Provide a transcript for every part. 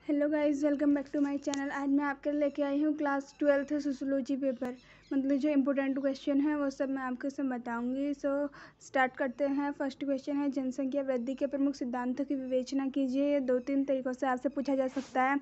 Hello guys, welcome back to my channel. आज मैं आपके लेके आई हूँ क्लास 12th सोशियोलॉजी पेपर। मतलब जो इम्पोर्टेंट क्वेश्चन है वो सब मैं आपको सब बताऊंगी। सो स्टार्ट करते हैं। फर्स्ट क्वेश्चन है, जनसंख्या वृद्धि के प्रमुख सिद्धांतों की विवेचना कीजिए। ये 2-3 तरीक़ों से आपसे पूछा जा सकता है।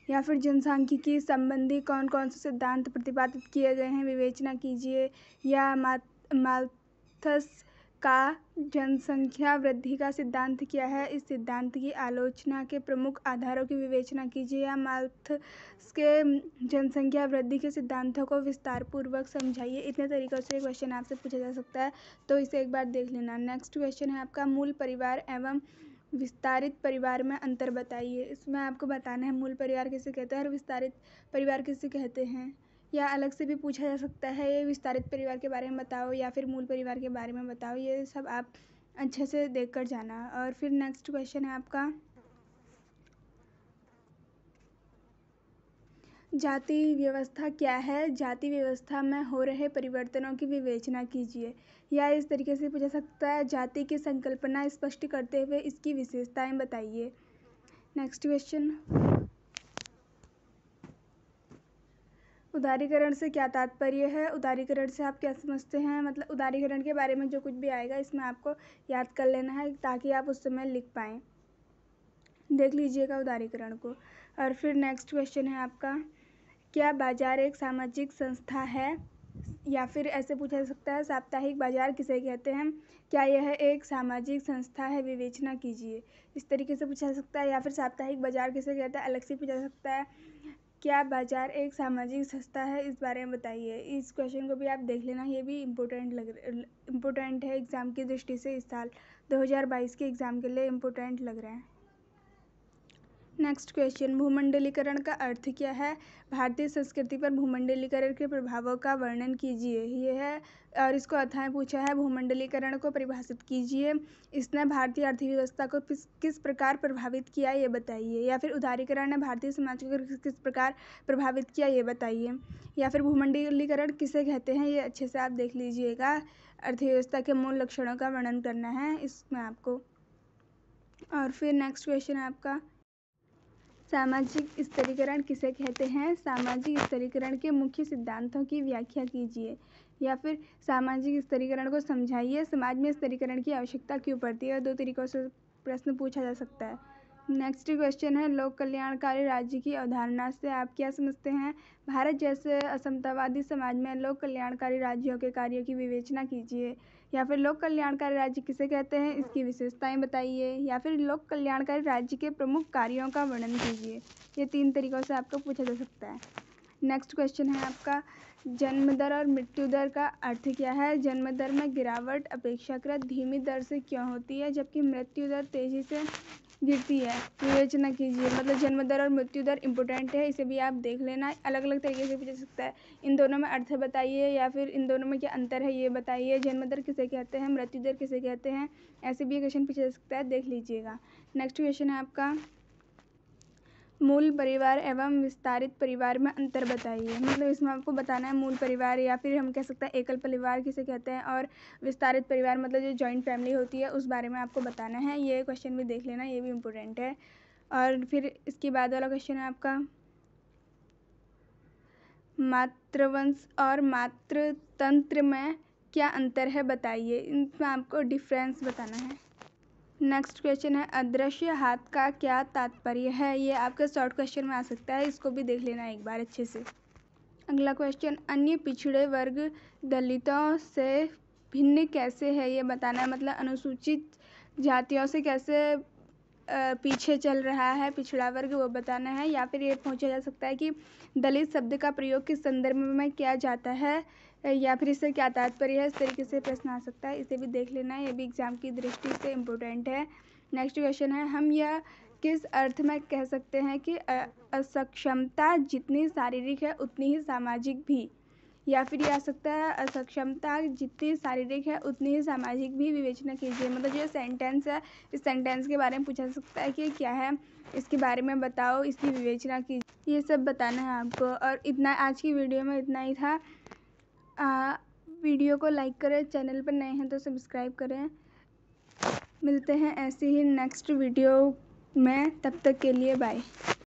या फिर जनसांख्यिकी संबंधी कौन कौन से सिद्धांत प्रतिपादित किए गए हैं, विवेचना कीजिए। या माल्थस का जनसंख्या वृद्धि का सिद्धांत क्या है, इस सिद्धांत की आलोचना के प्रमुख आधारों की विवेचना कीजिए। या माल्थस के जनसंख्या वृद्धि के सिद्धांतों को विस्तार पूर्वक समझाइए। इतने तरीक़ों से क्वेश्चन आपसे पूछा जा सकता है, तो इसे एक बार देख लेना। नेक्स्ट क्वेश्चन है आपका, मूल परिवार एवं विस्तारित परिवार में अंतर बताइए। इसमें आपको बताना है मूल परिवार किसे कहते हैं और विस्तारित परिवार किसे कहते हैं। या अलग से भी पूछा जा सकता है, ये विस्तारित परिवार के बारे में बताओ या फिर मूल परिवार के बारे में बताओ। ये सब आप अच्छे से देख कर जाना। और फिर नेक्स्ट क्वेश्चन है आपका, जाति व्यवस्था क्या है, जाति व्यवस्था में हो रहे परिवर्तनों की विवेचना कीजिए। या इस तरीके से पूछा सकता है, जाति की संकल्पना स्पष्ट करते हुए इसकी विशेषताएं बताइए। नेक्स्ट क्वेश्चन, उदारीकरण से क्या तात्पर्य है, उदारीकरण से आप क्या समझते हैं। मतलब उदारीकरण के बारे में जो कुछ भी आएगा इसमें आपको याद कर लेना है ताकि आप उस समय लिख पाएँ। देख लीजिएगा उदारीकरण को। और फिर नेक्स्ट क्वेश्चन है आपका, क्या बाजार एक सामाजिक संस्था है। या फिर ऐसे पूछा जा सकता है, साप्ताहिक बाजार किसे कहते हैं, क्या यह एक सामाजिक संस्था है, विवेचना कीजिए। इस तरीके से पूछा जा सकता है। या फिर साप्ताहिक बाजार किसे कहता है, अलग से पूछा जा सकता है, क्या बाजार एक सामाजिक संस्था है, इस बारे में बताइए। इस क्वेश्चन को भी आप देख लेना, ये भी इम्पोर्टेंट है एग्ज़ाम की दृष्टि से। इस साल 2022 के एग्ज़ाम के लिए इम्पोर्टेंट लग रहा है। नेक्स्ट क्वेश्चन, भूमंडलीकरण का अर्थ क्या है, भारतीय संस्कृति पर भूमंडलीकरण के प्रभावों का वर्णन कीजिए। ये है, और इसको अध्याय पूछा है, भूमंडलीकरण को परिभाषित कीजिए। इसने भारतीय अर्थव्यवस्था को किस प्रकार प्रभावित किया, ये बताइए। या फिर उदारीकरण ने भारतीय समाज को किस प्रकार प्रभावित किया, ये बताइए। या फिर भूमंडलीकरण किसे कहते हैं, ये अच्छे से आप देख लीजिएगा। अर्थव्यवस्था के मूल लक्षणों का वर्णन करना है इसमें आपको। और फिर नेक्स्ट क्वेश्चन है आपका, सामाजिक स्तरीकरण किसे कहते हैं, सामाजिक स्तरीकरण के मुख्य सिद्धांतों की व्याख्या कीजिए। या फिर सामाजिक स्तरीकरण को समझाइए, समाज में स्तरीकरण की आवश्यकता क्यों पड़ती है। 2 तरीक़ों से प्रश्न पूछा जा सकता है। नेक्स्ट क्वेश्चन है, लोक कल्याणकारी राज्य की अवधारणा से आप क्या समझते हैं, भारत जैसे असमतावादी समाज में लोक कल्याणकारी राज्यों के कार्यों की विवेचना कीजिए। या फिर लोक कल्याणकारी राज्य किसे कहते हैं, इसकी विशेषताएं बताइए। या फिर लोक कल्याणकारी राज्य के प्रमुख कार्यों का वर्णन कीजिए। ये 3 तरीक़ों से आपको पूछा जा सकता है। नेक्स्ट क्वेश्चन है आपका, जन्म दर और मृत्यु दर का अर्थ क्या है, जन्म दर में गिरावट अपेक्षाकृत धीमी दर से क्यों होती है, जबकि मृत्यु दर तेज़ी से गिरती है, विवेचना कीजिए। मतलब जन्म दर और मृत्यु दर इम्पोर्टेंट है, इसे भी आप देख लेना। अलग अलग तरीके से पूछा जा सकता है, इन दोनों में अर्थ बताइए। या फिर इन दोनों में क्या अंतर है, ये बताइए। जन्म दर किसे कहते हैं, मृत्यु दर किसे कहते हैं, ऐसे भी क्वेश्चन पूछा जा सकता है, देख लीजिएगा। नेक्स्ट क्वेश्चन है आपका, मूल परिवार एवं विस्तारित परिवार में अंतर बताइए। मतलब इसमें आपको बताना है मूल परिवार, या फिर हम कह सकते हैं एकल परिवार किसे कहते हैं, और विस्तारित परिवार मतलब जो जॉइंट फैमिली होती है उस बारे में आपको बताना है। ये क्वेश्चन भी देख लेना, ये भी इम्पोर्टेंट है। और फिर इसके बाद वाला क्वेश्चन है आपका, मातृवंश और मातृतंत्र में क्या अंतर है बताइए। इनमें आपको डिफरेंस बताना है। नेक्स्ट क्वेश्चन है, अदृश्य हाथ का क्या तात्पर्य है। ये आपका शॉर्ट क्वेश्चन में आ सकता है, इसको भी देख लेना एक बार अच्छे से। अगला क्वेश्चन, अन्य पिछड़े वर्ग दलितों से भिन्न कैसे है, ये बताना है। मतलब अनुसूचित जातियों से कैसे पीछे चल रहा है पिछड़ा वर्ग, वो बताना है। या फिर ये पूछा जा सकता है कि दलित शब्द का प्रयोग किस संदर्भ में किया जाता है, या फिर इससे क्या तात्पर्य है। इस तरीके से प्रश्न आ सकता है, इसे भी देख लेना है, ये भी एग्जाम की दृष्टि से इम्पोर्टेंट है। नेक्स्ट क्वेश्चन है, हम यह किस अर्थ में कह सकते हैं कि असक्षमता जितनी शारीरिक है उतनी ही सामाजिक भी। या फिर ये आ सकता है, असक्षमता जितनी शारीरिक है उतनी ही सामाजिक भी, विवेचना कीजिए। मतलब जो सेंटेंस है, इस सेंटेंस के बारे में पूछा सकता है कि क्या है, इसके बारे में बताओ, इसकी विवेचना कीजिए। ये सब बताना है आपको। और इतना आज की वीडियो में इतना ही था। वीडियो को लाइक करें, चैनल पर नए हैं तो सब्सक्राइब करें। मिलते हैं ऐसे ही नेक्स्ट वीडियो में, तब तक के लिए बाय।